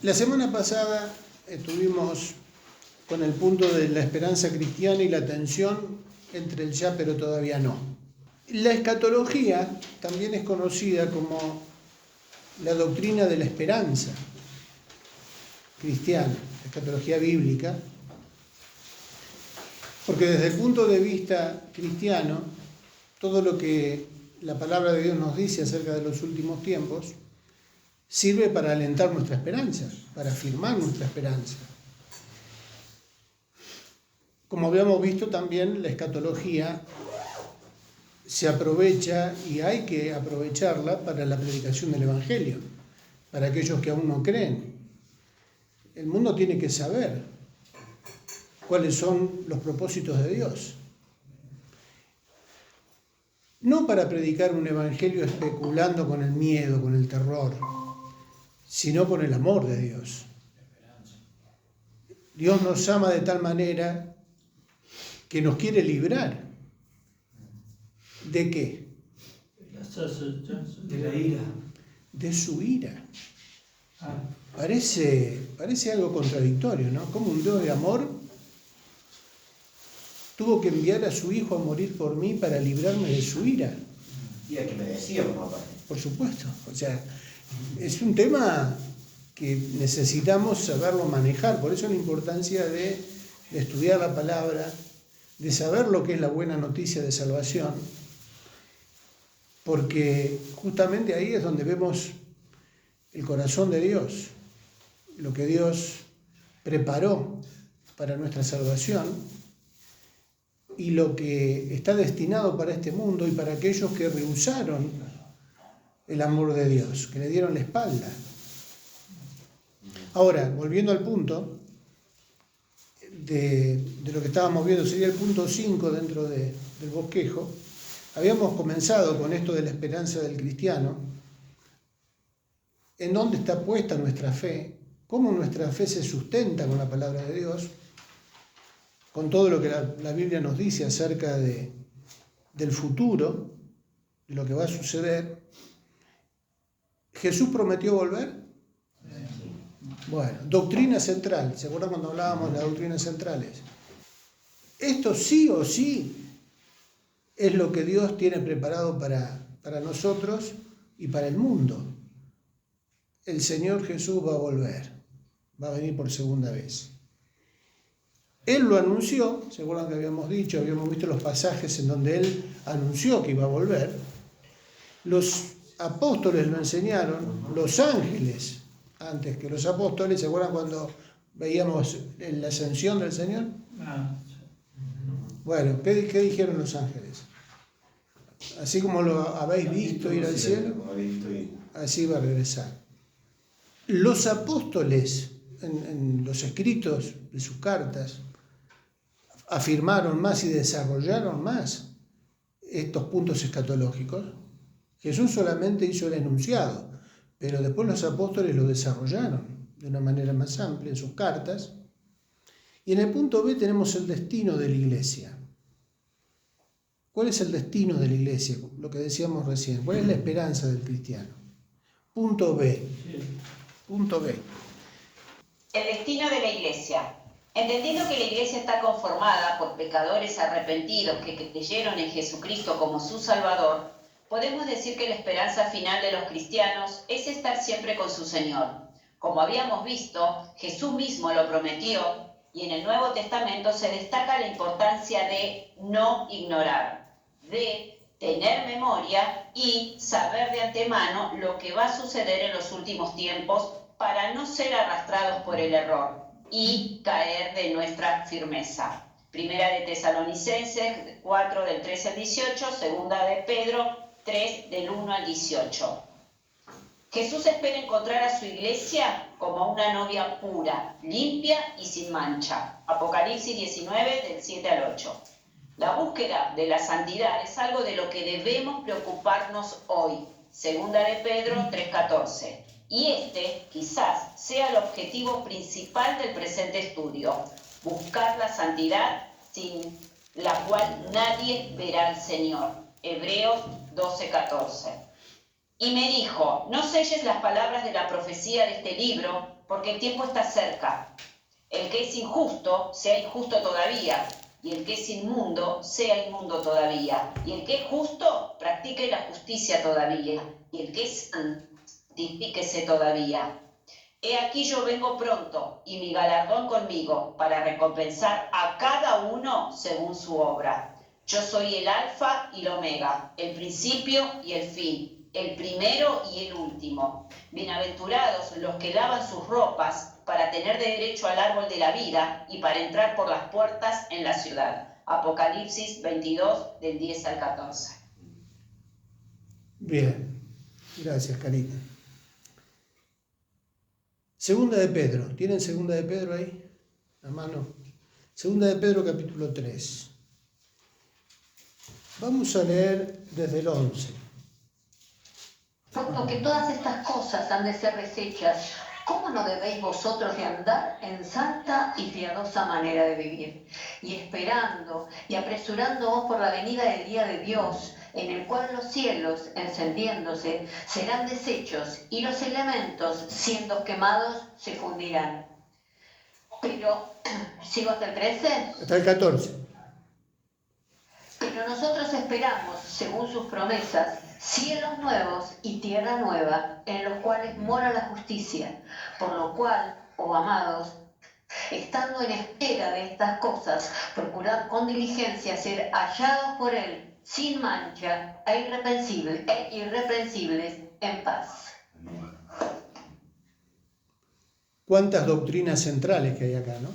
La semana pasada estuvimos con el punto de la esperanza cristiana y la tensión entre el ya pero todavía no. La escatología también es conocida como la doctrina de la esperanza cristiana, la escatología bíblica, porque desde el punto de vista cristiano, todo lo que la palabra de Dios nos dice acerca de los últimos tiempos sirve para alentar nuestra esperanza, para afirmar nuestra esperanza. Como habíamos visto también, la escatología se aprovecha y hay que aprovecharla para la predicación del Evangelio, para aquellos que aún no creen. El mundo tiene que saber cuáles son los propósitos de Dios. No para predicar un evangelio especulando con el miedo, con el terror, sino con el amor de Dios. Dios nos ama de tal manera que nos quiere librar. ¿De qué? De la ira. De su ira. Parece algo contradictorio, ¿no? Como un Dios de amor tuvo que enviar a su Hijo a morir por mí para librarme de su ira. Y a que me decía, papá. Por supuesto. O sea, es un tema que necesitamos saberlo manejar. Por eso la importancia de estudiar la palabra, de saber lo que es la buena noticia de salvación, porque justamente ahí es donde vemos el corazón de Dios, lo que Dios preparó para nuestra salvación y lo que está destinado para este mundo y para aquellos que rehusaron el amor de Dios, que le dieron la espalda. Ahora, volviendo al punto de lo que estábamos viendo, sería el punto 5 dentro del bosquejo. Habíamos comenzado con esto de la esperanza del cristiano, en dónde está puesta nuestra fe, cómo nuestra fe se sustenta con la palabra de Dios, con todo lo que la Biblia nos dice acerca del futuro, de lo que va a suceder. ¿Jesús prometió volver? Bueno, doctrina central. ¿Se acuerdan cuando hablábamos de las doctrinas centrales? Esto sí o sí es lo que Dios tiene preparado para nosotros y para el mundo. El Señor Jesús va a volver, va a venir por segunda vez. Él lo anunció, ¿se acuerdan que habíamos dicho, habíamos visto los pasajes en donde Él anunció que iba a volver? Los apóstoles lo enseñaron, los ángeles, antes que los apóstoles, ¿se acuerdan cuando veíamos la ascensión del Señor? Bueno, ¿qué dijeron los ángeles? Así como lo habéis visto ir al cielo, así va a regresar. Los apóstoles, en los escritos de sus cartas, afirmaron más y desarrollaron más estos puntos escatológicos. Jesús solamente hizo el enunciado, pero después los apóstoles lo desarrollaron de una manera más amplia en sus cartas. Y en el punto B tenemos el destino de la iglesia. ¿Cuál es el destino de la iglesia? Lo que decíamos recién. ¿Cuál es la esperanza del cristiano? Punto B. Punto B. El destino de la iglesia. Entendiendo que la iglesia está conformada por pecadores arrepentidos que creyeron en Jesucristo como su Salvador, podemos decir que la esperanza final de los cristianos es estar siempre con su Señor. Como habíamos visto, Jesús mismo lo prometió y en el Nuevo Testamento se destaca la importancia de no ignorar, de tener memoria y saber de antemano lo que va a suceder en los últimos tiempos para no ser arrastrados por el error y caer de nuestra firmeza. Primera de Tesalonicenses 4 del 13 al 18, segunda de Pedro 3 del 1 al 18. Jesús espera encontrar a su iglesia como una novia pura, limpia y sin mancha. Apocalipsis 19 del 7 al 8. La búsqueda de la santidad es algo de lo que debemos preocuparnos hoy. Segunda de Pedro 3:14. Y quizás sea el objetivo principal del presente estudio, buscar la santidad sin la cual nadie verá al Señor. Hebreos 12:14. Y me dijo, no selles las palabras de la profecía de este libro, porque el tiempo está cerca. El que es injusto, sea injusto todavía, y el que es inmundo, sea inmundo todavía, y el que es justo, practique la justicia todavía, y el que es santifíquese todavía. He aquí yo vengo pronto, y mi galardón conmigo, para recompensar a cada uno según su obra. Yo soy el Alfa y el Omega, el principio y el fin, el primero y el último. Bienaventurados los que lavan sus ropas para tener derecho al árbol de la vida y para entrar por las puertas en la ciudad. Apocalipsis 22, del 10 al 14. Bien, gracias, Karina. Segunda de Pedro, ¿tienen segunda de Pedro ahí? A mano. Segunda de Pedro, capítulo 3. Vamos a leer desde el 11. Por lo que todas estas cosas han de ser deshechas, ¿cómo no debéis vosotros de andar en santa y piadosa manera de vivir? Y esperando y apresurándoos por la venida del día de Dios, en el cual los cielos, encendiéndose, serán deshechos, y los elementos, siendo quemados, se fundirán. Pero, ¿sigo hasta el 13? Hasta el 14. Pero nosotros esperamos, según sus promesas, cielos nuevos y tierra nueva, en los cuales mora la justicia. Por lo cual, oh amados, estando en espera de estas cosas, procurad con diligencia ser hallados por Él, sin mancha e irreprensibles en paz. Cuántas doctrinas centrales que hay acá, ¿no?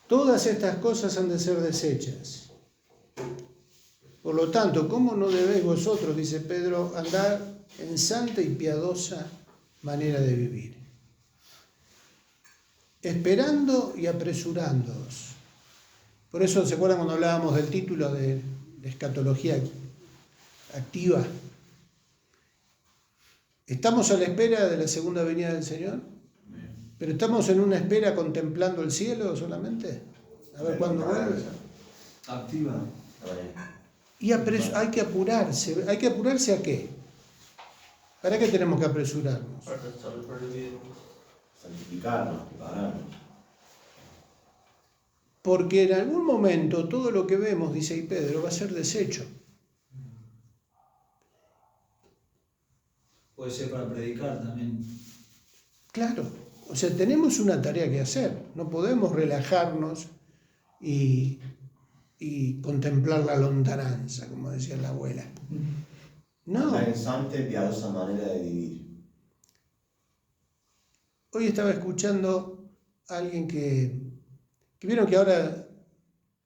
Todas estas cosas han de ser deshechas. Por lo tanto, ¿cómo no debéis vosotros, dice Pedro, andar en santa y piadosa manera de vivir? Esperando y apresurándoos. Por eso, ¿se acuerdan cuando hablábamos del título de escatología activa? ¿Estamos a la espera de la segunda venida del Señor? ¿Pero estamos en una espera contemplando el cielo solamente? A ver cuándo vuelve. Activa. Y hay que apurarse. ¿Hay que apurarse a qué? ¿Para qué tenemos que apresurarnos? Para santificarnos, prepararnos. Porque en algún momento todo lo que vemos, dice ahí Pedro, va a ser deshecho. Puede ser para predicar también. Claro, o sea, tenemos una tarea que hacer. No podemos relajarnos y contemplar la lontananza, como decía la abuela. No. La en santa y piadosa manera de vivir. Hoy estaba escuchando a alguien que vieron que ahora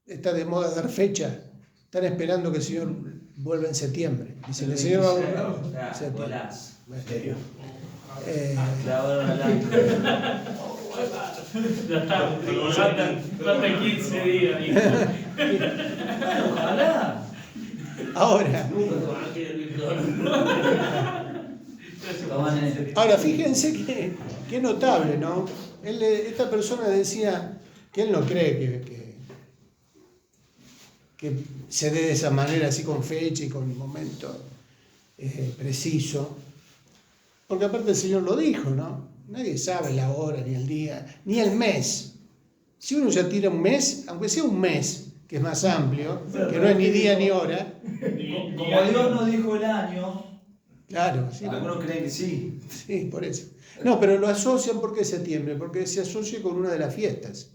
está de moda dar fecha. Están esperando que el Señor vuelva en septiembre. Dicen, el Señor va a volver en septiembre. ¿En serio? Ya está, faltan 15 días. Ojalá. Ahora fíjense qué notable, ¿no? Esta persona decía que él no cree que se dé de esa manera, así con fecha y con momento preciso. Porque aparte el Señor lo dijo, ¿no? Nadie sabe la hora, ni el día, ni el mes. Si uno ya tira un mes, aunque sea un mes, que es más amplio, que no es ni día ni hora. Como Dios nos dijo el año, Claro, sí. algunos creen que sí. Sí, por eso. No, pero lo asocian, ¿por qué septiembre? Porque se asocia con una de las fiestas.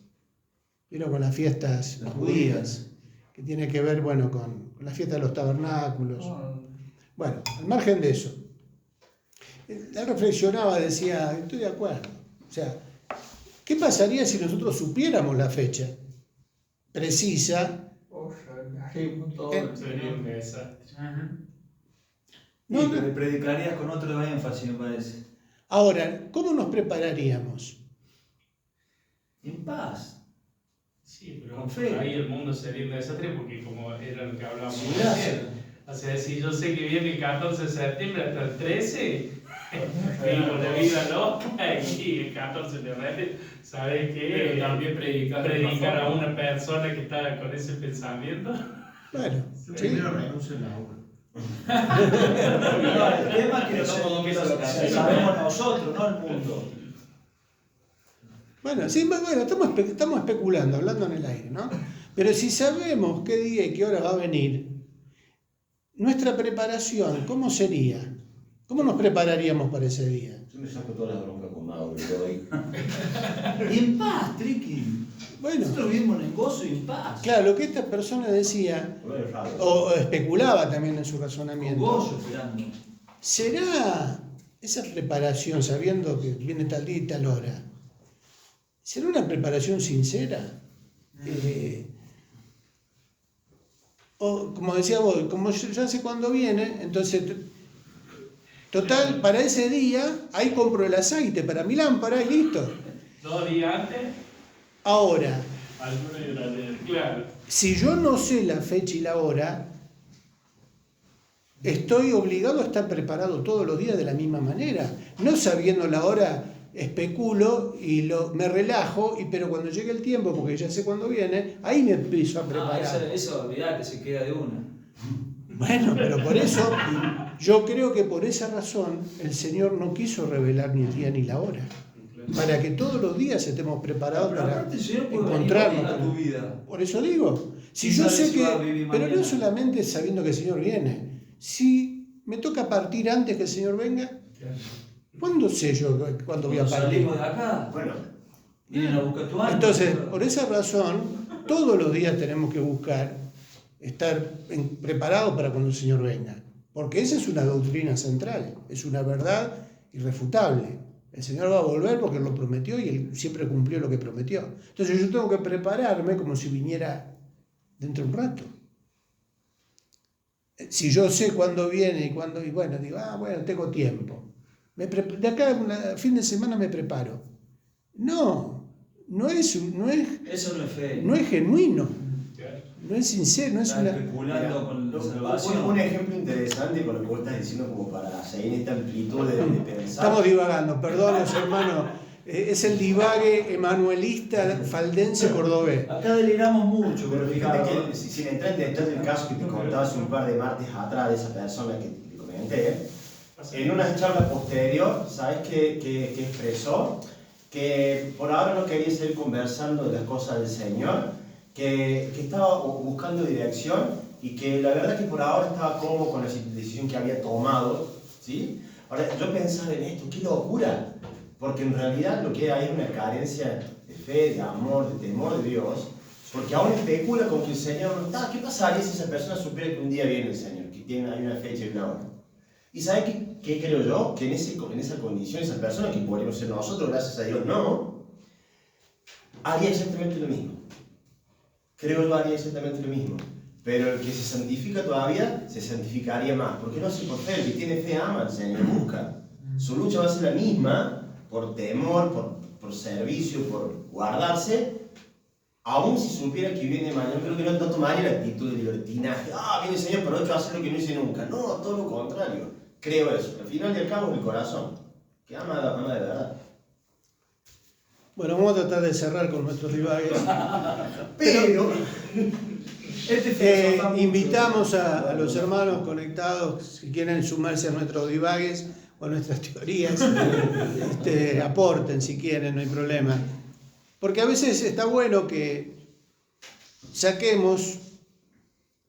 Vino con las fiestas judías, que tiene que ver, bueno, con la fiesta de los tabernáculos. Bueno, al margen de eso. Él reflexionaba, decía, estoy de acuerdo. O sea, ¿qué pasaría si nosotros supiéramos la fecha precisa? Sería un desastre. No, Y predicarías con otro énfasis, me parece. Ahora, ¿cómo nos prepararíamos? En paz. Sí, pero Con fe. ahí el mundo sería un desastre porque como era lo que hablábamos Sí, recién. O sea, si yo sé que viene el 14 de septiembre hasta el 13, vivo la vida loca y el 14 de repente, ¿sabes qué? Pero también Predicar a una persona que está con ese pensamiento. Bueno, sí. Primero renuncia a la obra. No, el tema es que lo sabemos nosotros, no el mundo. Bueno, sí, bueno, estamos especulando, hablando en el aire, ¿no? Pero si sabemos qué día y qué hora va a venir, nuestra preparación, ¿cómo sería? ¿Cómo nos prepararíamos para ese día? Yo me saco todas las broncas con Mauro y doy. Y en paz, Triqui. Bueno, Nosotros vivimos en gozo y en paz. claro, lo que esta persona decía, Bueno, es raro. o especulaba también en su Con razonamiento, gozo esperando. ¿será esa preparación, sabiendo que viene tal día y tal hora, será una preparación sincera? O como decía vos, como ya sé cuándo viene, entonces, total, para ese día, ahí compro el aceite para mi lámpara y listo. 2 días antes, Ahora, alguno y otra vez, claro. si yo no sé la fecha y la hora, estoy obligado a estar preparado todos los días de la misma manera. No sabiendo la hora, especulo y me relajo, pero cuando llegue el tiempo, porque ya sé cuándo viene, ahí me empiezo a preparar. Eso olvidate, se queda de una. Bueno, pero por eso, yo creo que por esa razón el Señor no quiso revelar ni el día ni la hora, para que todos los días estemos preparados Pero para aparte el Señor puede venir encontrarnos. a tu vida. Por eso digo, si Y yo sabes sé si que, va a vivir pero no mañana. solamente sabiendo que el Señor viene, si me toca partir antes que el Señor venga, ¿cuándo sé yo cuándo voy a Cuando partir? salimos de acá, Bueno, vienen a buscar tu alma. Entonces, por esa razón, todos los días tenemos que buscar estar preparados para cuando el Señor venga, porque esa es una doctrina central, es una verdad irrefutable. El Señor va a volver porque Él lo prometió y Él siempre cumplió lo que prometió. Entonces yo tengo que prepararme como si viniera dentro de un rato. Si yo sé cuándo viene y bueno, digo, bueno, tengo tiempo. De acá a fin de semana me preparo. No es Eso no es fe. no es genuino, no es sincero, no es Estás una... especulando mira, con la un salvación. ejemplo interesante con lo que vos estás diciendo como para seguir en esta amplitud de pensar. Estamos divagando, perdón los hermanos, es el divague emanuelista faldense cordobés. Acá deliramos mucho, Pero pero fíjate fíjate que sin entrar en detalle del caso que te contaba hace un par de martes atrás de esa persona que te comenté, en una charla posterior, ¿sabes qué expresó? Que por ahora no quería seguir conversando de las cosas del Señor, que estaba buscando dirección y que la verdad que por ahora estaba cómodo con la decisión que había tomado, ¿sí? Ahora, yo pensaba en esto, qué locura, porque en realidad lo que hay es una carencia de fe, de amor, de temor de Dios, porque aún especula con que el Señor no está. ¿Qué pasaría si esa persona supiera que un día viene el Señor, que hay una fecha y una hora? ¿Y sabe qué creo yo? Que en esa condición, esa persona, que podríamos ser nosotros, gracias a Dios, no, haría exactamente lo mismo. Creo yo haría exactamente lo mismo. Pero el que se santifica todavía, se santificaría más. Porque no hace por fe, el que tiene fe ama al Señor, busca. Su lucha va a ser la misma, por temor, por servicio, por guardarse, aún si supiera que viene mañana. Creo que no tomaría la actitud de libertinaje. Viene el Señor, pero yo hacer lo que no hice nunca. No, todo lo contrario. Creo eso. Al final y al cabo es el corazón, que ama de verdad. Bueno, vamos a tratar de cerrar con nuestros divagues. Pero Invitamos a los hermanos conectados, si quieren sumarse a nuestros divagues o a nuestras teorías, aporten si quieren, no hay problema. Porque a veces está bueno que saquemos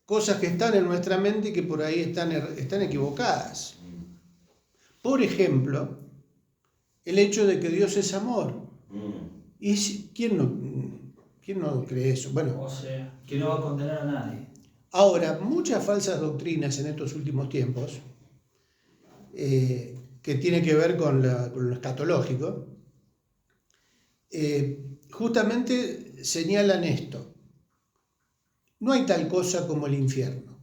cosas que están en nuestra mente y que por ahí están equivocadas. Por ejemplo, el hecho de que Dios es amor. ¿Y quién no cree eso? Bueno, O sea, que no va a condenar a nadie. ahora, muchas falsas doctrinas en estos últimos tiempos, que tienen que ver con lo escatológico, justamente señalan esto. No hay tal cosa como el infierno.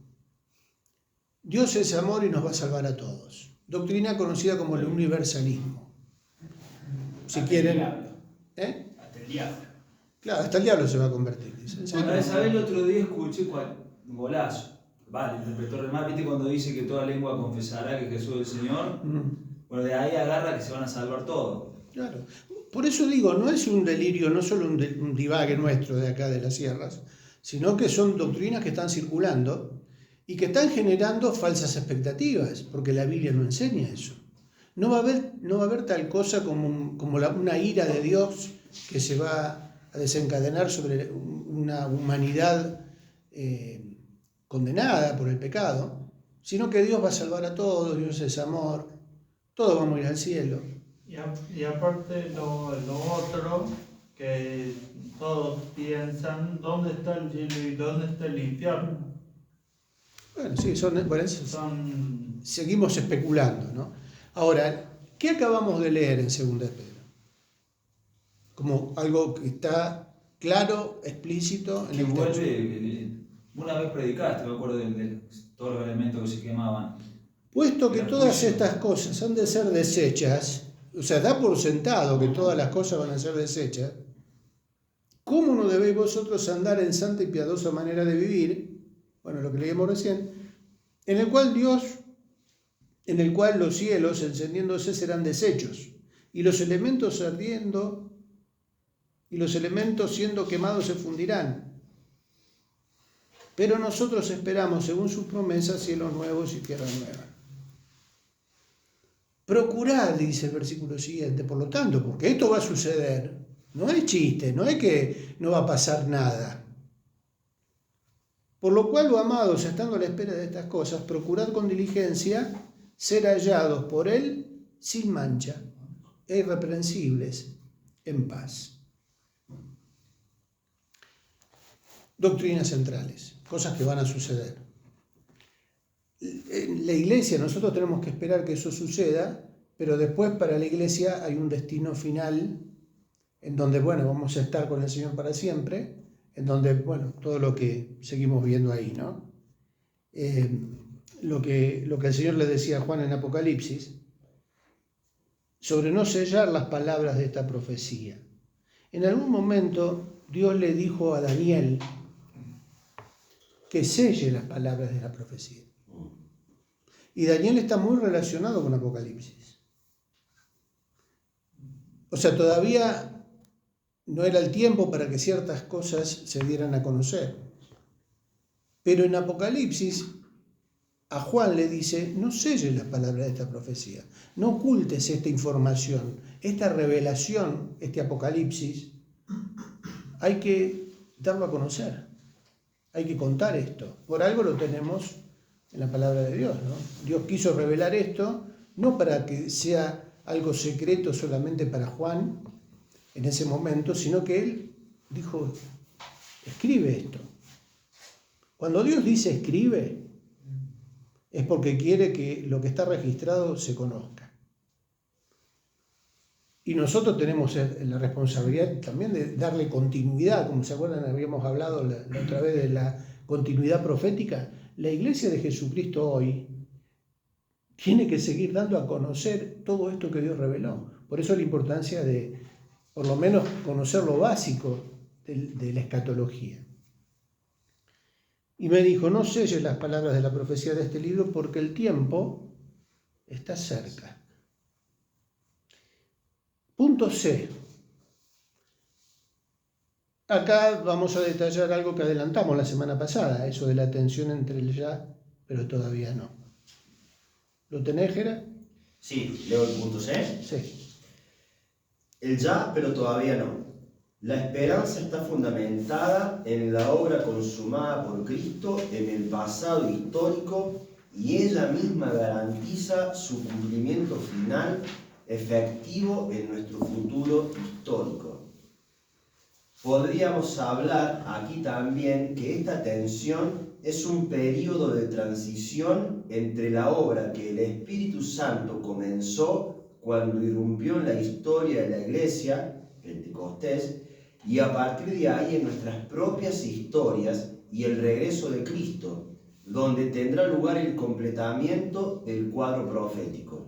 Dios es amor y nos va a salvar a todos. Doctrina conocida como el universalismo. Si quieren... hasta el diablo. Claro, hasta el diablo se va a convertir, dicen. Bueno, esa vez el otro día escuché un golazo. Vale, interpretó re mal, ¿viste? Cuando dice que toda lengua confesará que Jesús es el Señor. Bueno, de ahí agarra que se van a salvar todos. Claro. Por eso digo, no es un delirio, no solo un divague nuestro de acá de las sierras, sino que son doctrinas que están circulando y que están generando falsas expectativas, porque la Biblia no enseña eso. No va a haber tal cosa como una ira de Dios que se va a desencadenar sobre una humanidad condenada por el pecado, sino que Dios va a salvar a todos, Dios es amor, todos vamos a ir al cielo. Y aparte lo otro, que todos piensan, ¿dónde está el cielo y dónde está el infierno? Bueno, sí, seguimos especulando, ¿no? Ahora, ¿qué acabamos de leer en 2 de Pedro? Como algo que está claro, explícito en Que el texto. vuelve, una vez predicaste, me acuerdo de todos los elementos que se quemaban. Puesto que todas estas cosas han de ser desechas, o sea, da por sentado que todas las cosas van a ser desechas, ¿cómo no debéis vosotros andar en santa y piadosa manera de vivir? Bueno, lo que leíamos recién, en el cual los cielos encendiéndose serán deshechos, y los elementos ardiendo, y los elementos siendo quemados se fundirán. Pero nosotros esperamos, según sus promesas, cielos nuevos y tierra nueva. Procurad, dice el versículo siguiente, por lo tanto, porque esto va a suceder, no es chiste, no es que no va a pasar nada. Por lo cual, amados, estando a la espera de estas cosas, procurad con diligencia ser hallados por Él sin mancha e irreprensibles en paz. Doctrinas centrales, cosas que van a suceder. En la iglesia nosotros tenemos que esperar que eso suceda, pero después para la iglesia hay un destino final en donde, bueno, vamos a estar con el Señor para siempre, en donde, bueno, todo lo que seguimos viendo ahí, ¿no? Lo que el Señor le decía a Juan en Apocalipsis, sobre no sellar las palabras de esta profecía. En algún momento Dios le dijo a Daniel que selle las palabras de la profecía. Y Daniel está muy relacionado con Apocalipsis. O sea, todavía no era el tiempo para que ciertas cosas se dieran a conocer. Pero en Apocalipsis a Juan le dice, no selles las palabras de esta profecía, no ocultes esta información, esta revelación, este Apocalipsis, hay que darlo a conocer, hay que contar esto. Por algo lo tenemos en la palabra de Dios, ¿no? Dios quiso revelar esto, no para que sea algo secreto solamente para Juan en ese momento, sino que él dijo, escribe esto. Cuando Dios dice escribe, es porque quiere que lo que está registrado se conozca. Y nosotros tenemos la responsabilidad también de darle continuidad, como se acuerdan, habíamos hablado la otra vez de la continuidad profética. La iglesia de Jesucristo hoy tiene que seguir dando a conocer todo esto que Dios reveló. Por eso la importancia de, por lo menos, conocer lo básico de la escatología. Y me dijo, no selles las palabras de la profecía de este libro porque el tiempo está cerca. Punto C. Acá vamos a detallar algo que adelantamos la semana pasada, eso de la tensión entre el ya, pero todavía no. ¿Lo tenés, Gera? Sí, leo el punto C. Sí. El ya, pero todavía no. La esperanza está fundamentada en la obra consumada por Cristo en el pasado histórico y ella misma garantiza su cumplimiento final efectivo en nuestro futuro histórico. Podríamos hablar aquí también que esta tensión es un periodo de transición entre la obra que el Espíritu Santo comenzó cuando irrumpió en la historia de la Iglesia, Pentecostés, y a partir de ahí en nuestras propias historias y el regreso de Cristo, donde tendrá lugar el completamiento del cuadro profético.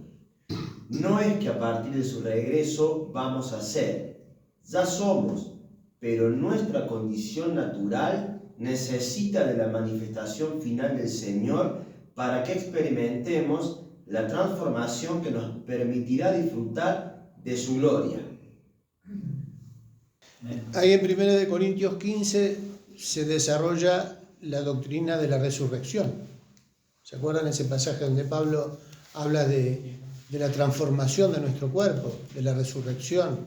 No es que a partir de su regreso vamos a ser, ya somos, pero nuestra condición natural necesita de la manifestación final del Señor para que experimentemos la transformación que nos permitirá disfrutar de su gloria. Ahí en 1 Corintios 15 se desarrolla la doctrina de la resurrección. ¿Se acuerdan ese pasaje donde Pablo habla de la transformación de nuestro cuerpo, de la resurrección?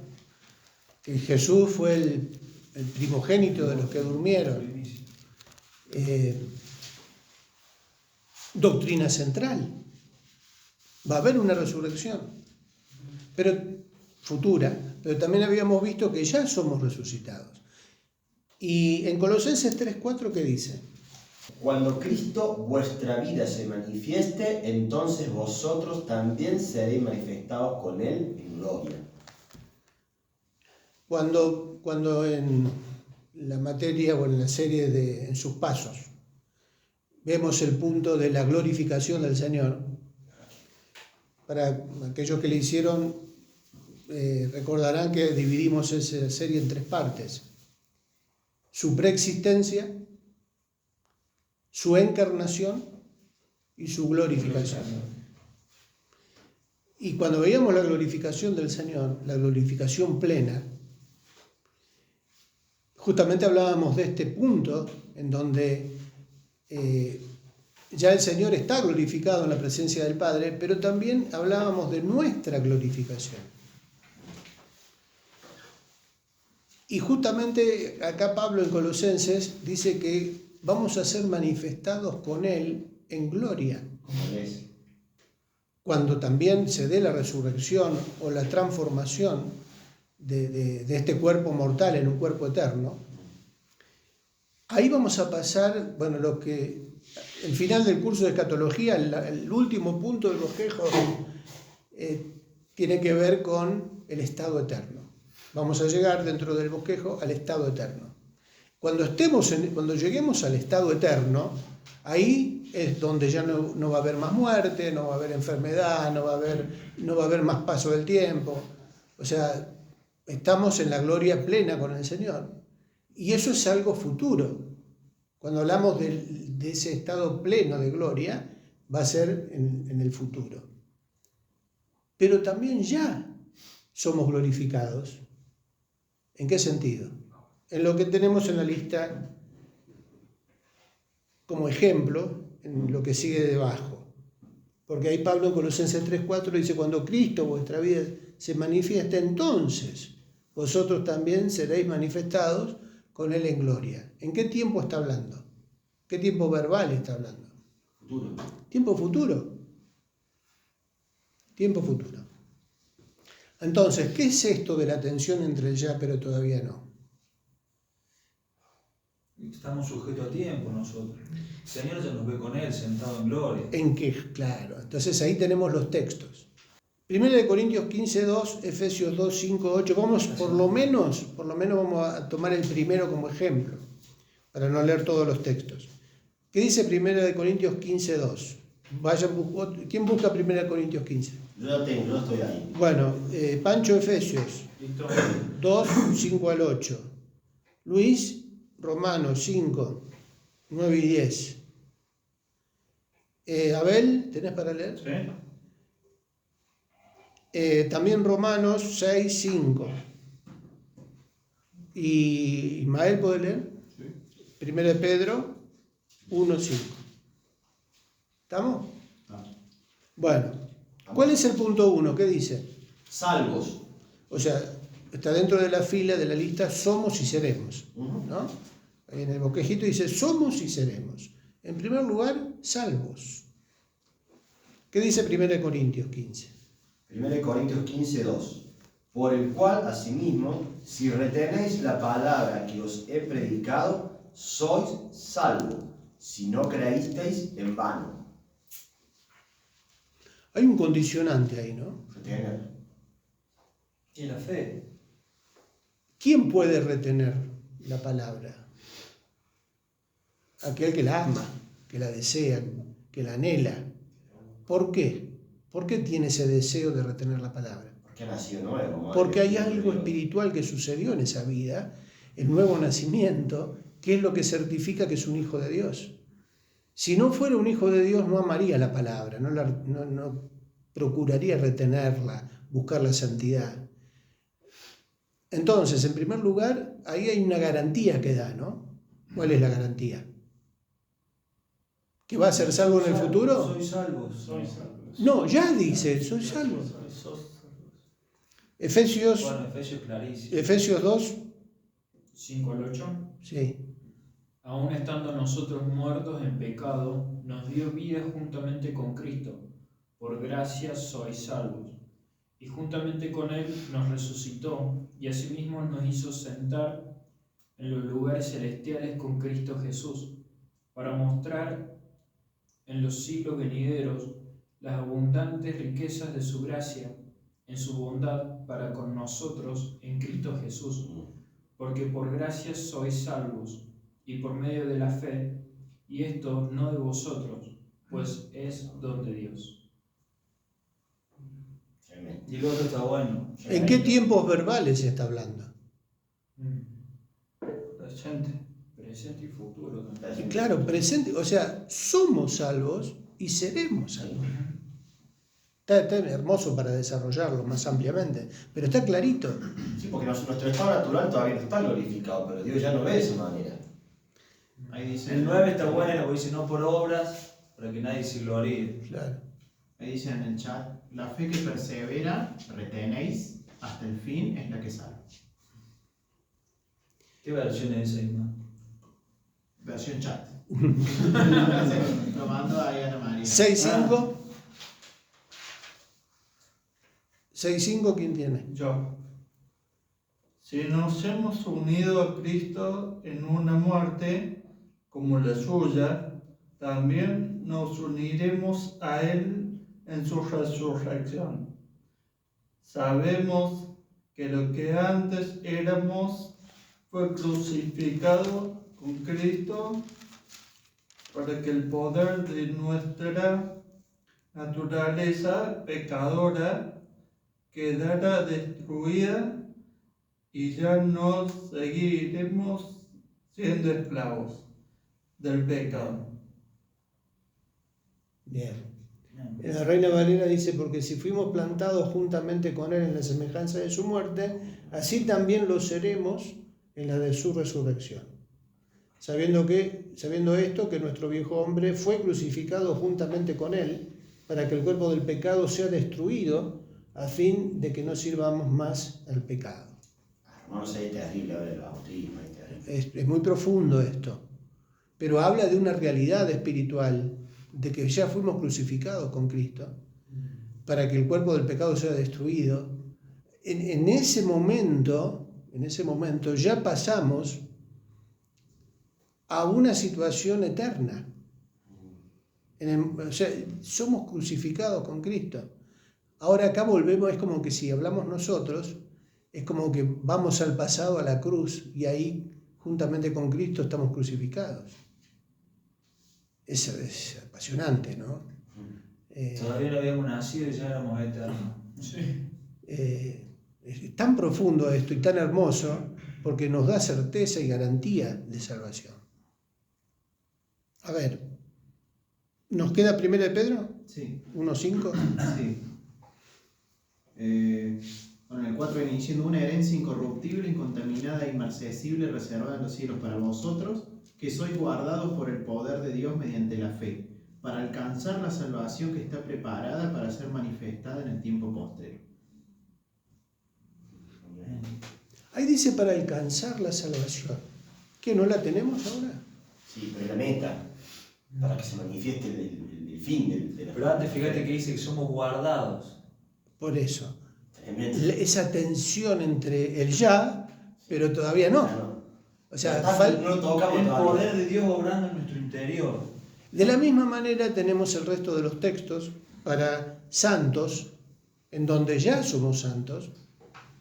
Que Jesús fue el primogénito de los que durmieron. Doctrina central. Va a haber una resurrección, pero futura, pero también habíamos visto que ya somos resucitados. Y en Colosenses 3:4, ¿qué dice? Cuando Cristo vuestra vida se manifieste, entonces vosotros también seréis manifestados con Él en gloria. Cuando en la materia o en la serie en sus pasos vemos el punto de la glorificación del Señor, para aquellos que le hicieron, recordarán que dividimos esa serie en 3 partes: su preexistencia, su encarnación y su glorificación. Y cuando veíamos la glorificación del Señor, la glorificación plena, justamente hablábamos de este punto en donde ya el Señor está glorificado en la presencia del Padre, pero también hablábamos de nuestra glorificación. Y justamente acá Pablo en Colosenses dice que vamos a ser manifestados con Él en gloria. Cuando también se dé la resurrección o la transformación de este cuerpo mortal en un cuerpo eterno, ahí vamos a pasar, bueno, el final del curso de escatología, el último punto del bosquejo, tiene que ver con el estado eterno. Vamos a llegar dentro del bosquejo al estado eterno. Cuando lleguemos al estado eterno, ahí es donde ya no va a haber más muerte, no va a haber enfermedad, no va a haber más paso del tiempo. O sea, estamos en la gloria plena con el Señor. Y eso es algo futuro. Cuando hablamos de ese estado pleno de gloria, va a ser en el futuro. Pero también ya somos glorificados. ¿En qué sentido? En lo que tenemos en la lista como ejemplo, en lo que sigue debajo. Porque ahí Pablo en Colosenses 3:4 dice: cuando Cristo vuestra vida se manifieste, entonces vosotros también seréis manifestados con Él en gloria. ¿En qué tiempo está hablando? ¿Qué tiempo verbal está hablando? Futuro. Tiempo futuro. Tiempo futuro. Entonces, ¿qué es esto de la tensión entre el ya pero todavía no? Estamos sujetos a tiempo nosotros. El Señor ya nos ve con Él, sentado en gloria. ¿En qué? Claro. Entonces ahí tenemos los textos. 1 Corintios 15:2, Efesios 2:5-8. Vamos, por lo menos vamos a tomar el primero como ejemplo, para no leer todos los textos. ¿Qué dice 1 Corintios 15:2? ¿Quién busca 1 Corintios 15? Yo estoy ahí. Bueno, Pancho, Efesios 2:5-8. Luis, Romanos 5:9-10. Abel, ¿tenés para leer? Sí. También Romanos 6:5. ¿Y Ismael puede leer? Sí. 1 Pedro 1:5. ¿Estamos? Bueno, ¿cuál es el punto 1? ¿Qué dice? Salvos. O sea, está dentro de la fila de la lista somos y seremos, ¿no? En el bosquejito dice somos y seremos. En primer lugar, salvos. ¿Qué dice 1 Corintios 15? 1 Corintios 15:2. Por el cual, asimismo, si retenéis la palabra que os he predicado, sois salvos, si no creísteis en vano. Hay un condicionante ahí, ¿no? Retener. Y la fe. ¿Quién puede retener la palabra? Aquel que la ama, que la desea, que la anhela. ¿Por qué? ¿Por qué tiene ese deseo de retener la palabra? Porque ha nacido nuevo. Porque hay algo espiritual que sucedió en esa vida, el nuevo nacimiento, que es lo que certifica que es un hijo de Dios. Si no fuera un hijo de Dios, no amaría la palabra, no procuraría retenerla, buscar la santidad. Entonces, en primer lugar, ahí hay una garantía que da, ¿no? ¿Cuál es la garantía? ¿Que va a ser salvo en el futuro? Soy salvo. Soy salvos. No, ya dice, soy salvo. Efesios, Bueno, Efesios clarísimo. Efesios 2, 5 al 8. sí. Aún estando nosotros muertos en pecado, nos dio vida juntamente con Cristo. Por gracia sois salvos. Y juntamente con Él nos resucitó y asimismo nos hizo sentar en los lugares celestiales con Cristo Jesús, para mostrar en los siglos venideros las abundantes riquezas de su gracia, en su bondad para con nosotros en Cristo Jesús. Porque por gracia sois salvos, y por medio de la fe, y esto no de vosotros, pues es don de Dios. Y el otro está bueno. ¿En qué tiempos verbales se está hablando? Presente y futuro también. Y claro, presente, o sea, somos salvos y seremos salvos. Está hermoso para desarrollarlo más ampliamente, pero está clarito. Sí, porque nuestro estado natural todavía no está glorificado, pero Dios ya no ve de esa manera. Ahí dice, El 9 está bueno, porque dice no por obras, para que nadie se gloríe. Claro. ahí dice en el chat, la fe que persevera, retenéis hasta el fin, es la que salva. ¿Qué versión es esa, Isma? Versión chat. Lo mando ahí a Ana María. 6.5. 6.5, ¿quién tiene? Yo. Si nos hemos unido a Cristo en una muerte como la suya, también nos uniremos a Él en su resurrección. Sabemos que lo que antes éramos fue crucificado con Cristo para que el poder de nuestra naturaleza pecadora quedara destruida y ya no seguiremos siendo esclavos del pecado. Bien. En la Reina Valera dice, porque si fuimos plantados juntamente con Él en la semejanza de su muerte, así también lo seremos en la de su resurrección. Sabiendo esto, que nuestro viejo hombre fue crucificado juntamente con Él, para que el cuerpo del pecado sea destruido, a fin de que no sirvamos más al pecado. Hermanos, es terrible ver el bautismo. Es muy profundo esto, pero habla de una realidad espiritual, de que ya fuimos crucificados con Cristo, para que el cuerpo del pecado sea destruido. En ese momento ya pasamos a una situación eterna. O sea, somos crucificados con Cristo. Ahora acá volvemos, es como que si hablamos nosotros, es como que vamos al pasado, a la cruz, y ahí, juntamente con Cristo, estamos crucificados. Eso es apasionante, ¿no? Todavía no habíamos nacido y ya éramos eternos. Sí. Es tan profundo esto y tan hermoso, porque nos da certeza y garantía de salvación. A ver, ¿nos queda 1 de Pedro? Sí. 1.5. Sí. Bueno, en el 4 viene diciendo una herencia incorruptible, incontaminada e inmarcesible reservada en los cielos para vosotros, que sois guardados por el poder de Dios mediante la fe, para alcanzar la salvación que está preparada para ser manifestada en el tiempo postrero. Ahí dice para alcanzar la salvación. ¿Qué, no la tenemos ahora? Sí, pero la meta, para que se manifieste el fin de la Pero antes fíjate que dice que somos guardados. Por eso. Tremendo. Esa tensión entre el ya, pero todavía no. O sea, no lo tocamos El todavía. poder de Dios obrando en nuestro interior. de la misma manera tenemos el resto de los textos para santos, en donde ya somos santos,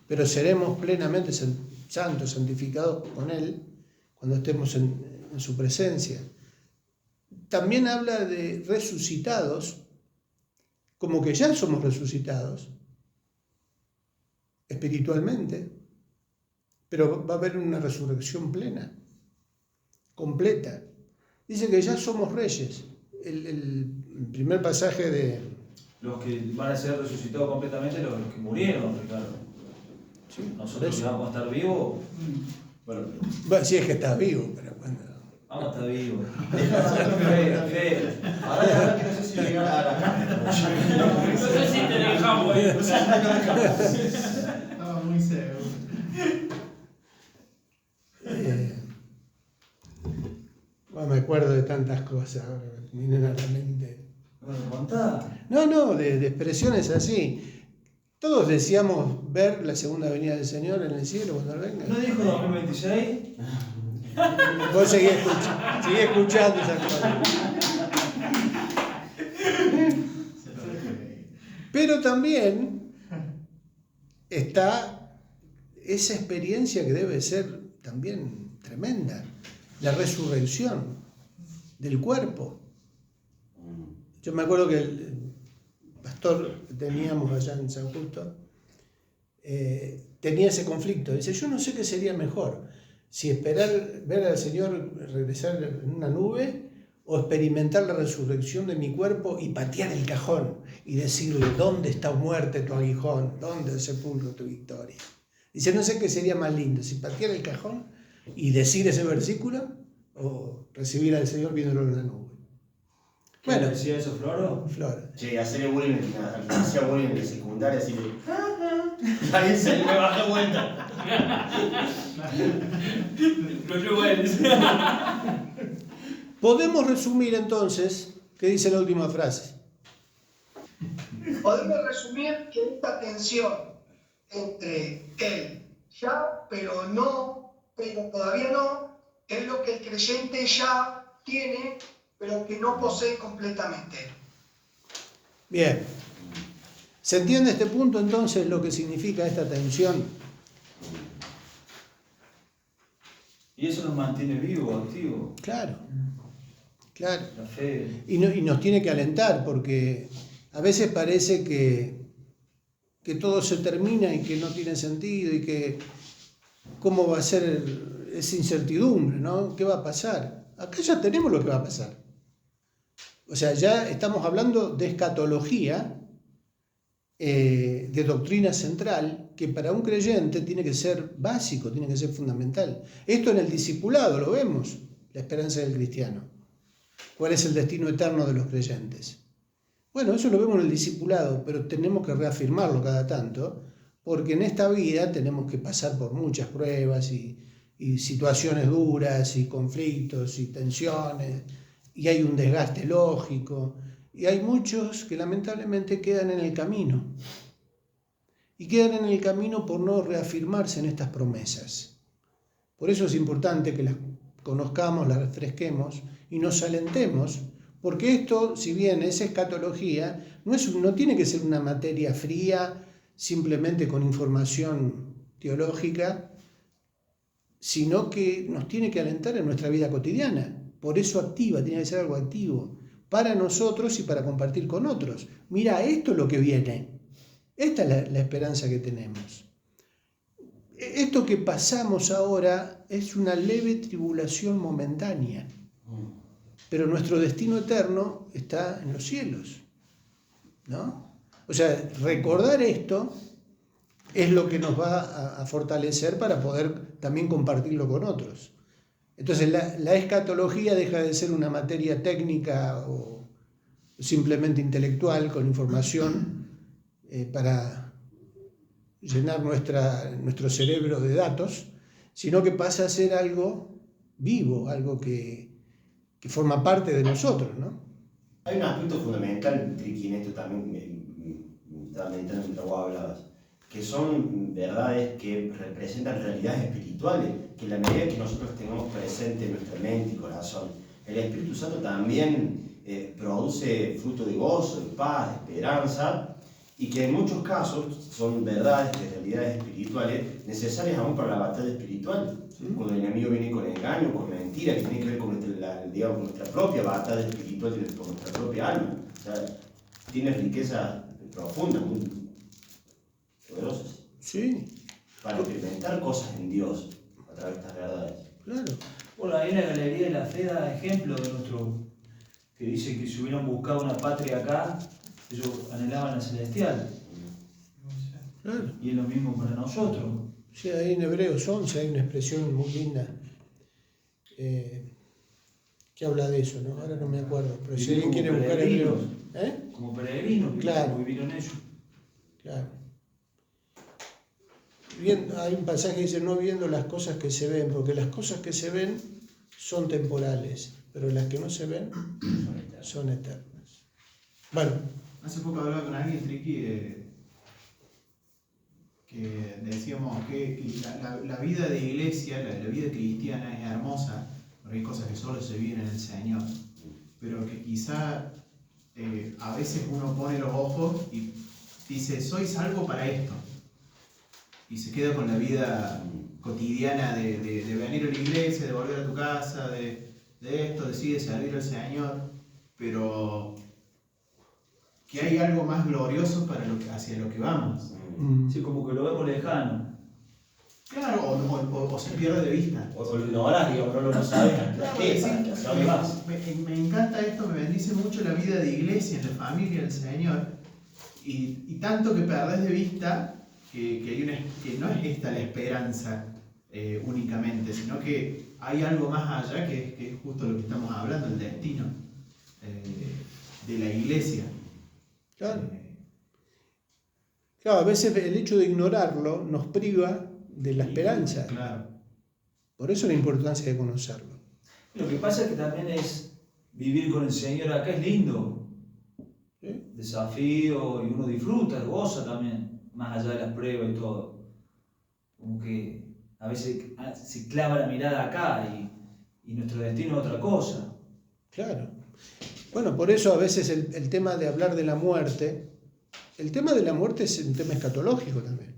pero seremos plenamente santos, santificados con Él, cuando estemos en su presencia. También habla de resucitados, como que ya somos resucitados espiritualmente, pero va a haber una resurrección plena, completa. Dice que ya somos reyes. El primer pasaje de... Los que van a ser resucitados completamente, los que murieron, Ricardo. Sí, Nosotros que vamos a estar vivos. Bueno, Bueno, si es que estás vivo, pero cuando... Vamos, está vivo. Fe. Ahora que no sé si llegar a la carne. No sé si te dejamos ahí. Estaba muy seguro. Bueno, me acuerdo de tantas cosas, ahora me vienen a la mente. Bueno, contá. No, de expresiones así. Todos deseamos ver la segunda venida del Señor en el cielo cuando venga. ¿No dijo 2026? Vos seguís escuchando esas cosas. Pero también está esa experiencia que debe ser también tremenda, la resurrección del cuerpo. Yo me acuerdo que el pastor que teníamos allá en San Justo tenía ese conflicto. Dice, yo no sé qué sería mejor, si esperar ver al Señor regresar en una nube o experimentar la resurrección de mi cuerpo y patear el cajón y decirle, ¿dónde está muerte tu aguijón? ¿Dónde el sepulcro tu victoria? Dice, no sé qué sería más lindo, si patear el cajón y decir ese versículo o recibir al Señor viéndolo en la nube. Bueno, ¿decía eso Floro? Flor. Che, hacerle bullying, hacía bullying en la secundaria, así de... Ahí se le baja vuelta. No yo voy a decir. Podemos resumir entonces, ¿qué dice la última frase? Podemos resumir que esta tensión entre el ya, pero no, pero todavía no, es lo que el creyente ya tiene, pero que no posee completamente. Bien. ¿Se entiende este punto entonces lo que significa esta tensión? Y eso nos mantiene vivos, activos. Claro. La fe. Y nos tiene que alentar porque a veces parece que todo se termina y que no tiene sentido y que cómo va a ser esa incertidumbre, ¿no? ¿Qué va a pasar? Acá ya tenemos lo que va a pasar. O sea, ya estamos hablando de escatología, de doctrina central, que para un creyente tiene que ser básico, tiene que ser fundamental. Esto en el discipulado lo vemos, la esperanza del cristiano. ¿Cuál es el destino eterno de los creyentes? Bueno, eso lo vemos en el discipulado, pero tenemos que reafirmarlo cada tanto, porque en esta vida tenemos que pasar por muchas pruebas y situaciones duras y conflictos y tensiones, y hay un desgaste lógico, y hay muchos que lamentablemente quedan en el camino. Y quedan en el camino por no reafirmarse en estas promesas. Por eso es importante que las conozcamos, las refresquemos y nos alentemos, porque esto, si bien es escatología, no tiene que ser una materia fría, simplemente con información teológica, sino que nos tiene que alentar en nuestra vida cotidiana. Por eso activa, tiene que ser algo activo, para nosotros y para compartir con otros. Mira, esto es lo que viene. Esta es la esperanza que tenemos. Esto que pasamos ahora es una leve tribulación momentánea, pero nuestro destino eterno está en los cielos, ¿no? O sea, recordar esto es lo que nos va a fortalecer para poder también compartirlo con otros. Entonces la escatología deja de ser una materia técnica o simplemente intelectual con información para llenar nuestro cerebro de datos, sino que pasa a ser algo vivo, algo que forma parte de nosotros, ¿no? Hay un aspecto fundamental, Triqui, en esto también me estaba meditando mientras vos hablabas, que son verdades que representan realidades espirituales, que en la medida que nosotros tengamos presente en nuestra mente y corazón, el Espíritu Santo también produce fruto de gozo, de paz, de esperanza, y que en muchos casos son verdades de realidades espirituales necesarias aún para la batalla espiritual. Cuando el enemigo viene con engaño, con mentira, que tiene que ver con nuestra propia batalla espiritual, con nuestra propia alma. O sea, tiene riquezas profundas, muy poderosas. Sí. Para experimentar cosas en Dios a través de estas verdades. Claro. Bueno, ahí la Galería de la Fe da ejemplo de que dice que si hubieran buscado una patria acá, ellos anhelaban la celestial. Claro. Y es lo mismo para nosotros. Sí, ahí en Hebreos 11 hay una expresión muy linda. que habla de eso, ¿no? Ahora no me acuerdo, pero si Vivir alguien quiere como buscar peregrinos. Hebreos, Como peregrinos, Claro. vivieron ellos. claro. Hay un pasaje que dice, no viendo las cosas que se ven, porque las cosas que se ven son temporales, pero las que no se ven son eternas. Bueno, Hace poco hablaba con alguien, Triqui, que decíamos que la vida de iglesia, la vida cristiana es hermosa, porque hay cosas que solo se viven en el Señor, pero que quizá a veces uno pone los ojos y dice, soy salvo para esto, y se queda con la vida cotidiana de venir a la iglesia, de volver a tu casa, de esto, decide servir al Señor, pero que hay algo más glorioso para hacia lo que vamos. Sí, como que lo vemos lejano. Claro, o se pierde de vista. O lo ignoras, digamos, no lo sabes. Claro, Sí, sí, ¿para qué vas? me encanta esto, me bendice mucho la vida de iglesia, en la familia del Señor, y tanto que perdés de vista que no es esta la esperanza únicamente, sino que hay algo más allá que es justo lo que estamos hablando, el destino de la iglesia. claro. Claro, a veces el hecho de ignorarlo nos priva de la esperanza. Claro. Por eso la importancia de conocerlo. Lo que pasa es que también es vivir con el Señor acá es lindo. ¿Sí? Desafío, y uno disfruta, goza también, más allá de las pruebas y todo. Como que a veces se clava la mirada acá y nuestro destino es otra cosa. Claro. Bueno, por eso a veces el tema de hablar de la muerte, el tema de la muerte es un tema escatológico también.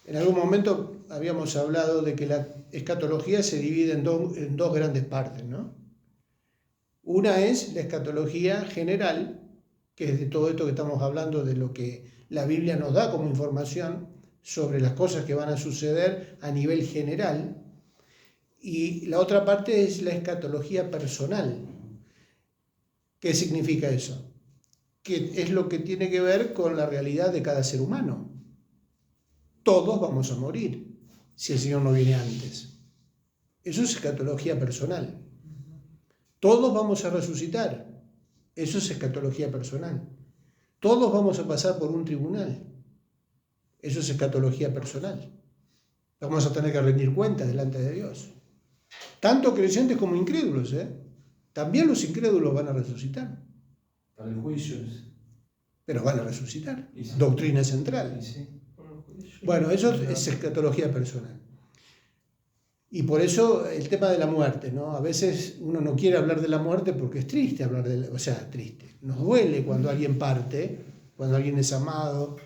En algún momento habíamos hablado de que la escatología se divide en dos grandes partes, ¿no? Una es la escatología general, que es de todo esto que estamos hablando, de lo que la Biblia nos da como información sobre las cosas que van a suceder a nivel general. Y la otra parte es la escatología personal. ¿Qué significa eso? Que es lo que tiene que ver con la realidad de cada ser humano. Todos vamos a morir si el Señor no viene antes. Eso es escatología personal. Todos vamos a resucitar. Eso es escatología personal. Todos vamos a pasar por un tribunal. Eso es escatología personal. Vamos a tener que rendir cuentas delante de Dios. Tanto creyentes como incrédulos, ¿eh? También los incrédulos van a resucitar. Para el juicio. Pero van a resucitar. Sí. Doctrina central. Sí. Bueno, eso es escatología personal. Y por eso el tema de la muerte, ¿no? A veces uno no quiere hablar de la muerte porque es triste hablar de o sea, triste. Nos duele cuando alguien parte, cuando alguien es amado,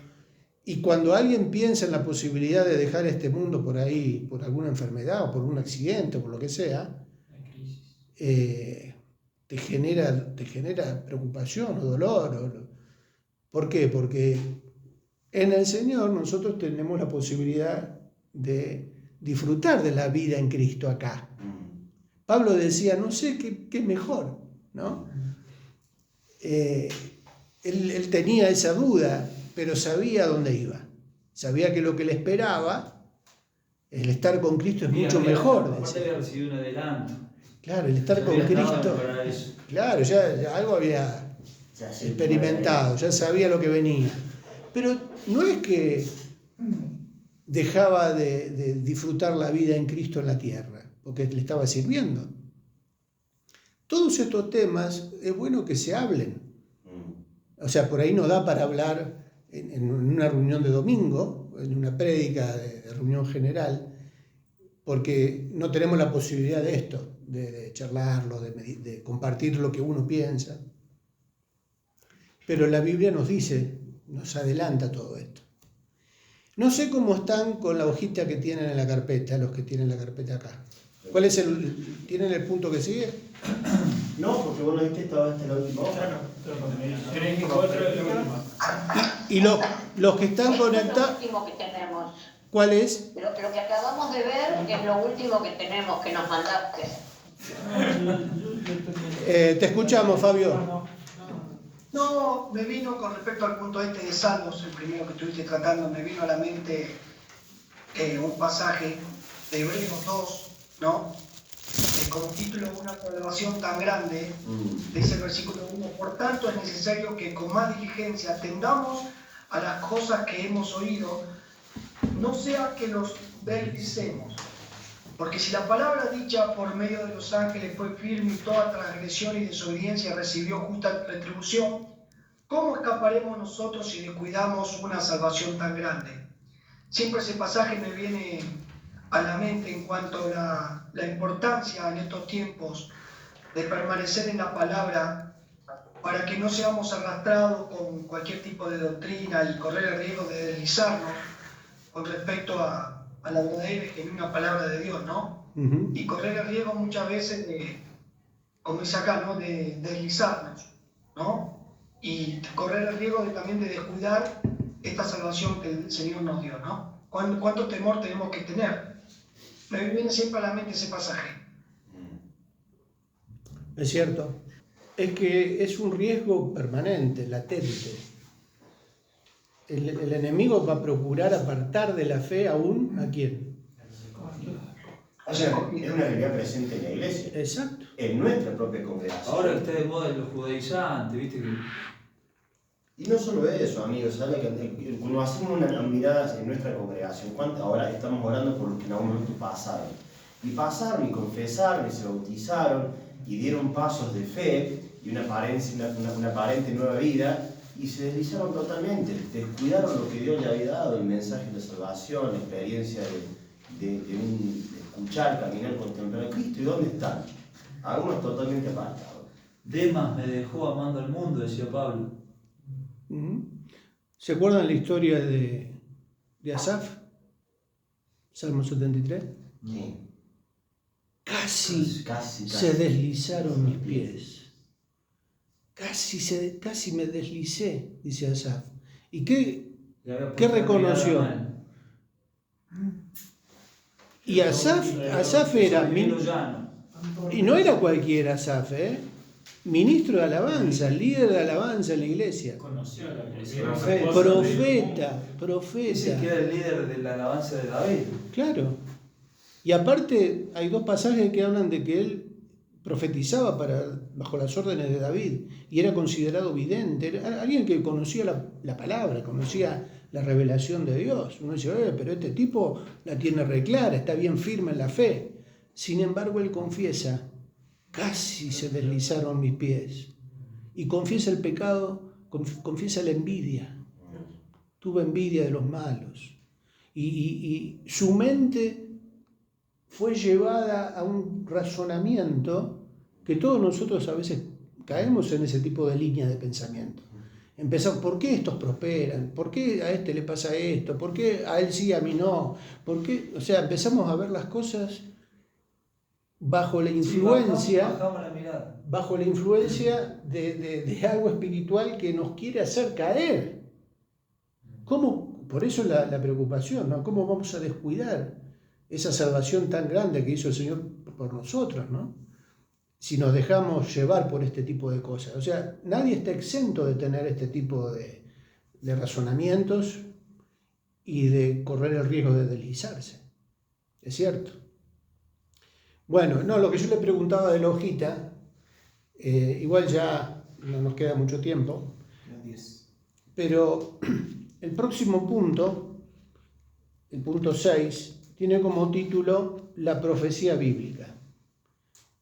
y cuando alguien piensa en la posibilidad de dejar este mundo por ahí, por alguna enfermedad o por un accidente o por lo que sea, te genera preocupación o dolor. ¿Por qué? Porque en el Señor nosotros tenemos la posibilidad de disfrutar de la vida en Cristo acá. Pablo decía, no sé qué es mejor, ¿no? Él tenía esa duda, pero sabía dónde iba. Sabía que lo que le esperaba, el estar con Cristo es mucho mejor. Aparte había recibido un adelanto. Claro, el estar con Cristo. Claro, ya algo había experimentado, ya sabía lo que venía. Pero no es que dejaba de disfrutar la vida en Cristo en la tierra, porque le estaba sirviendo. Todos estos temas es bueno que se hablen. O sea, por ahí no da para hablar en una reunión de domingo, en una prédica de reunión general, porque no tenemos la posibilidad de esto, de charlarlo, de compartir lo que uno piensa. Pero la Biblia nos dice, nos adelanta todo esto. No sé cómo están con la hojita que tienen en la carpeta, los que tienen la carpeta acá. ¿Cuál es ¿Tienen el punto que sigue? No, porque vos no viste estaba hasta la última hoja. 3 y 4 es la última. Y los que están Esto conectados, es lo último que tenemos. ¿cuál es? Lo que acabamos de ver es lo último que tenemos, que nos mandaste. Te escuchamos, Fabio. No, me vino con respecto al punto este de Salmos, el primero que estuviste tratando, me vino a la mente un pasaje de Hebreos 2, ¿no? como título de una salvación tan grande, dice el versículo 1, por tanto es necesario que con más diligencia atendamos a las cosas que hemos oído, no sea que los deslicemos. Porque si la palabra dicha por medio de los ángeles fue firme y toda transgresión y desobediencia recibió justa retribución, ¿cómo escaparemos nosotros si descuidamos una salvación tan grande? Siempre ese pasaje me viene a la mente en cuanto a la importancia en estos tiempos de permanecer en la palabra para que no seamos arrastrados con cualquier tipo de doctrina y correr el riesgo de deslizarnos con respecto a la verdadera y genuina palabra de Dios, ¿no? Y correr el riesgo muchas veces de, como dice acá, ¿no? De deslizarnos, ¿no? Y correr el riesgo también de descuidar esta salvación que el Señor nos dio, ¿no? ¿Cuánto temor tenemos que tener? Me viene siempre a la mente ese pasaje. Es cierto. Es que es un riesgo permanente, latente. El enemigo va a procurar apartar de la fe aún ¿a quién? O sea, es una realidad presente en la iglesia. Exacto. En nuestra propia congregación. Ahora está de moda los judaizantes, ¿viste? Y no solo eso, amigos, ¿sabes? Cuando hacemos una mirada en nuestra congregación, ahora estamos orando por los que en algún momento pasaron. Y pasaron y confesaron y se bautizaron y dieron pasos de fe y una aparente nueva vida y se deslizaron totalmente. Descuidaron lo que Dios le había dado, el mensaje de salvación, la experiencia de escuchar, caminar, contemplar a Cristo. ¿Y dónde están? Algunos totalmente apartados. Demas me dejó amando al mundo, decía Pablo. ¿Se acuerdan la historia de Asaf? Salmo 73. Sí. Casi se deslizaron mis pies. Casi me deslicé, dice Asaf. ¿Y qué reconoció? Y Asaf era... Y no era cualquier Asaf, ministro de alabanza, líder de alabanza en la iglesia. Profeta. Dice que era el líder de la alabanza de David. Claro. Y aparte hay dos pasajes que hablan de que él profetizaba bajo las órdenes de David y era considerado vidente, era alguien que conocía la palabra, conocía la revelación de Dios. Uno dice, pero este tipo la tiene re clara, está bien firme en la fe. Sin embargo, él confiesa, casi se deslizaron mis pies. Y confiesa el pecado, confiesa la envidia. Tuve envidia de los malos. Y su mente fue llevada a un razonamiento que todos nosotros a veces caemos en ese tipo de línea de pensamiento. Empezamos, ¿por qué estos prosperan? ¿Por qué a este le pasa esto? ¿Por qué a él sí, a mí no? ¿Por qué? O sea, empezamos a ver las cosas bajo la influencia, bajo la influencia de algo espiritual que nos quiere hacer caer. ¿Cómo? Por eso la preocupación, ¿no? ¿Cómo vamos a descuidar esa salvación tan grande que hizo el Señor por nosotros, ¿no? Si nos dejamos llevar por este tipo de cosas. O sea, nadie está exento de tener este tipo de razonamientos y de correr el riesgo de deslizarse. ¿Es cierto? Bueno, no, lo que yo le preguntaba de la hojita, igual ya no nos queda mucho tiempo, pero el próximo punto, el punto 6, tiene como título La profecía bíblica.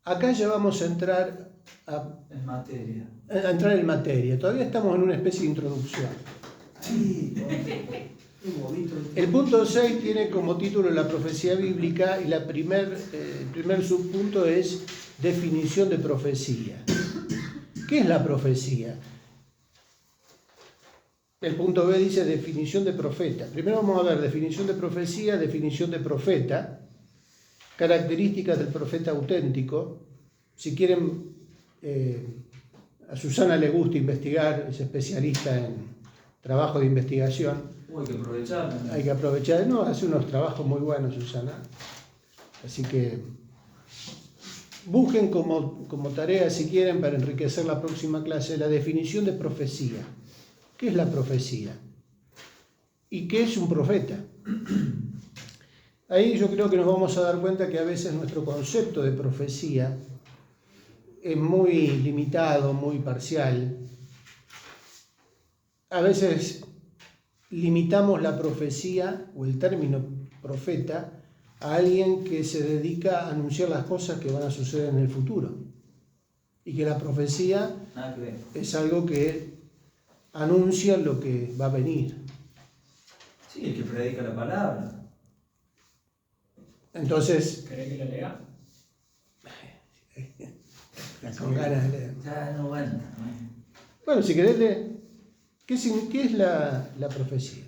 Acá ya vamos a entrar en materia. A entrar en materia. Todavía estamos en una especie de introducción. Sí. El punto 6 tiene como título La profecía bíblica y el primer subpunto es definición de profecía. ¿Qué es la profecía? El punto B dice definición de profeta. Primero vamos a ver definición de profecía, definición de profeta, características del profeta auténtico. Si quieren, a Susana le gusta investigar, es especialista en trabajo de investigación. Hay que aprovechar. Hay que aprovechar, no, hace unos trabajos muy buenos, Susana. Así que busquen como tarea, si quieren, para enriquecer la próxima clase, la definición de profecía. ¿Qué es la profecía? ¿Y qué es un profeta? Ahí yo creo que nos vamos a dar cuenta que a veces nuestro concepto de profecía es muy limitado, muy parcial. A veces limitamos la profecía o el término profeta a alguien que se dedica a anunciar las cosas que van a suceder en el futuro. Y que la profecía es algo que anuncia lo que va a venir. Sí, el que predica la palabra. Entonces, ¿Querés que la lea? con ganas de leer. Ya no van. Bueno, si querés leer, ¿qué es la profecía?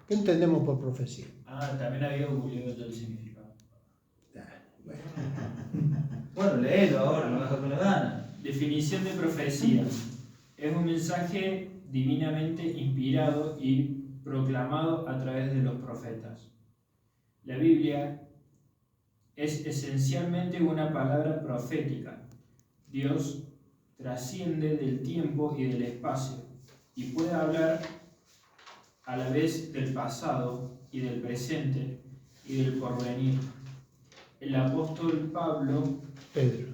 ¿Qué entendemos por profecía? También había googleado yo el significado. Bueno, léelo ahora, no dejas con la gana. Definición de profecía. Es un mensaje divinamente inspirado y proclamado a través de los profetas. La Biblia es esencialmente una palabra profética. Dios trasciende del tiempo y del espacio y puede hablar a la vez del pasado y del presente y del porvenir. El apóstol Pedro,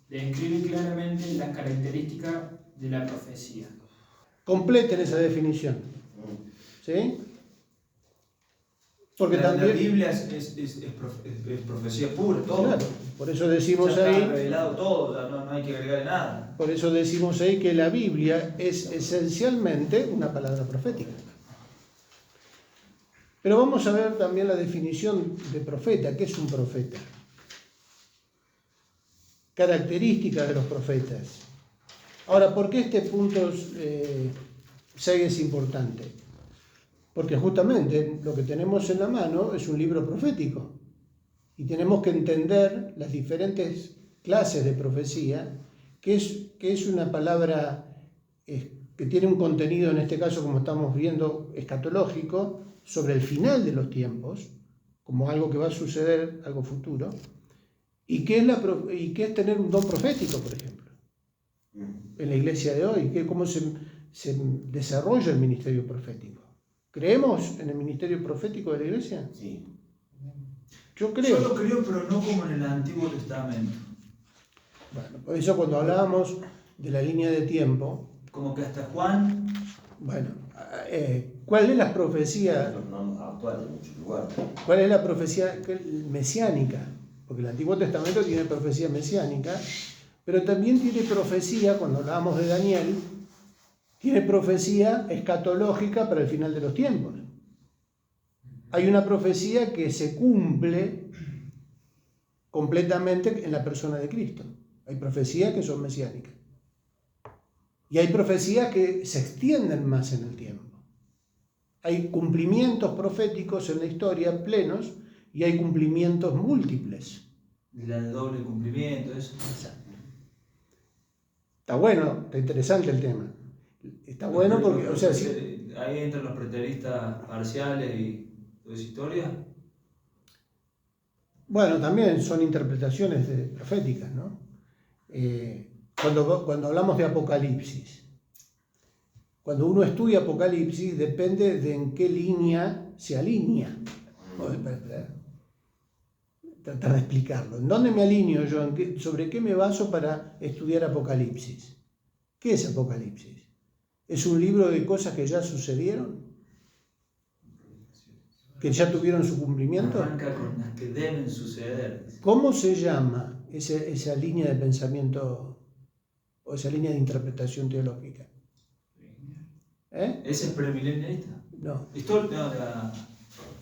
describe claramente las características de la profecía. Completen esa definición. ¿Sí? Porque también la Biblia es profecía pura, todo. Claro, por eso decimos ya ahí. está revelado todo, no hay que agregar nada. Por eso decimos ahí que la Biblia es esencialmente una palabra profética. Pero vamos a ver también la definición de profeta. ¿Qué es un profeta? Características de los profetas. Ahora, ¿por qué este punto 6 es importante? Porque justamente lo que tenemos en la mano es un libro profético. Y tenemos que entender las diferentes clases de profecía, que es una palabra que tiene un contenido, en este caso, como estamos viendo, escatológico, sobre el final de los tiempos, como algo que va a suceder, algo futuro, y qué es tener un don profético, por ejemplo, en la iglesia de hoy, cómo se desarrolla el ministerio profético. ¿Creemos en el ministerio profético de la iglesia? Sí. Yo creo. Yo lo creo, pero no como en el Antiguo Testamento. Bueno, por eso cuando hablábamos de la línea de tiempo, como que hasta Juan. Bueno, ¿cuál es la profecía? No actual en muchos lugares. ¿Cuál es la profecía mesiánica? Porque el Antiguo Testamento tiene profecía mesiánica, pero también tiene profecía, cuando hablábamos de Daniel, tiene profecía escatológica para el final de los tiempos. Hay una profecía que se cumple completamente en la persona de Cristo. Hay profecías que son mesiánicas. Y hay profecías que se extienden más en el tiempo. Hay cumplimientos proféticos en la historia plenos y hay cumplimientos múltiples. La de doble cumplimiento, eso. Está bueno, está interesante el tema. Está bueno porque, o sea, sí. Ahí entran los preteristas parciales y toda esa historia. Bueno, también son interpretaciones proféticas, ¿no? Cuando hablamos de Apocalipsis, cuando uno estudia Apocalipsis, depende de en qué línea se alinea. Tratar de explicarlo. ¿En dónde me alineo yo? ¿Sobre qué me baso para estudiar Apocalipsis? ¿Qué es Apocalipsis? ¿Es un libro de cosas que ya sucedieron? ¿Que ya tuvieron su cumplimiento? Arranca con las que deben suceder. ¿Cómo se llama esa línea de pensamiento o esa línea de interpretación teológica? ¿Ese es premilenialista? No.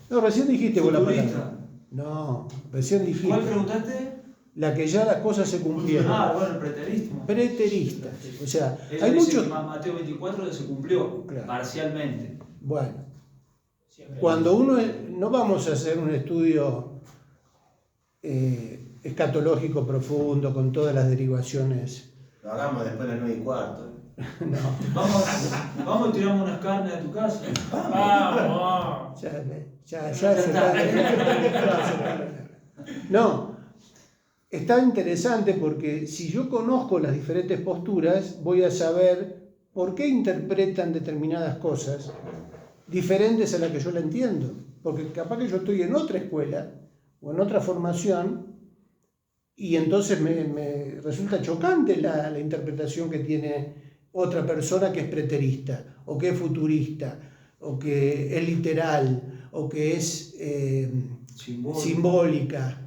No, recién dijiste con la ¿Futurista? palabra. No, recién dijiste. ¿Cuál preguntaste? La que ya las cosas se cumplieron. Bueno, el preterismo. Preteristas. O sea, Eso hay dice muchos. que Mateo 24 se cumplió, Claro. parcialmente. Bueno, cuando uno. No vamos a hacer un estudio escatológico profundo con todas las derivaciones. Lo hagamos después de las 9:15. No. Vamos y tiramos unas carnes a tu casa. ¡Vamos! Ya se está. No. Está interesante porque si yo conozco las diferentes posturas, voy a saber por qué interpretan determinadas cosas diferentes a la que yo la entiendo. Porque capaz que yo estoy en otra escuela o en otra formación y entonces me resulta chocante la interpretación que tiene otra persona que es preterista, o que es futurista, o que es literal, o que es simbólica,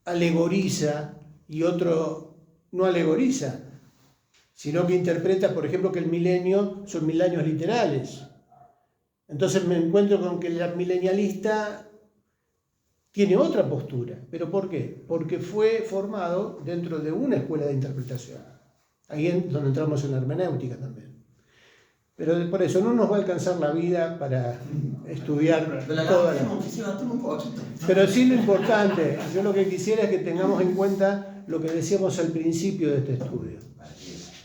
alegoriza, y otro no alegoriza, sino que interpreta, por ejemplo, que el milenio son 1000 años literales. Entonces me encuentro con que el milenialista tiene otra postura. ¿Pero por qué? Porque fue formado dentro de una escuela de interpretación. Ahí es donde entramos en la hermenéutica también. Pero por eso no nos va a alcanzar la vida para estudiar toda la... Pero sí lo importante, yo lo que quisiera es que tengamos en cuenta lo que decíamos al principio de este estudio.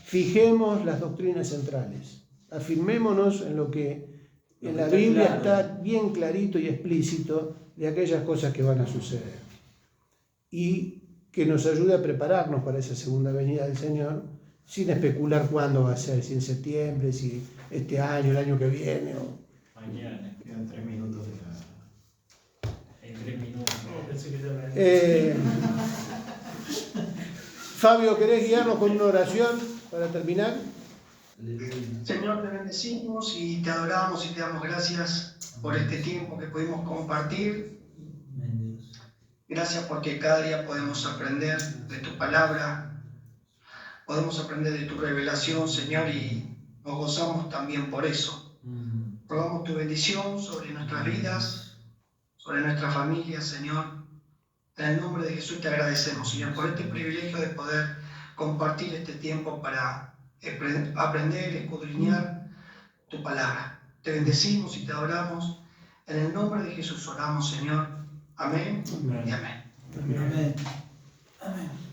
Fijemos las doctrinas centrales, afirmémonos en lo que en la Biblia está bien clarito y explícito de aquellas cosas que van a suceder. Y que nos ayude a prepararnos para esa segunda venida del Señor, sin especular cuándo va a ser, si en septiembre, si este año, el año que viene. O... Mañana. Quedan 3 minutos de la... En 3 minutos. Fabio, ¿querés guiarnos con una oración para terminar? Señor, te bendecimos y te adoramos y te damos gracias por este tiempo que pudimos compartir. Gracias porque cada día podemos aprender de tu palabra, podemos aprender de tu revelación, Señor, y nos gozamos también por eso. Rogamos tu bendición sobre nuestras vidas, sobre nuestras familias, Señor. En el nombre de Jesús te agradecemos, Señor, por este privilegio de poder compartir este tiempo para aprender, escudriñar tu palabra. Te bendecimos y te adoramos. En el nombre de Jesús oramos, Señor. Amén y amén. Amén. Amén.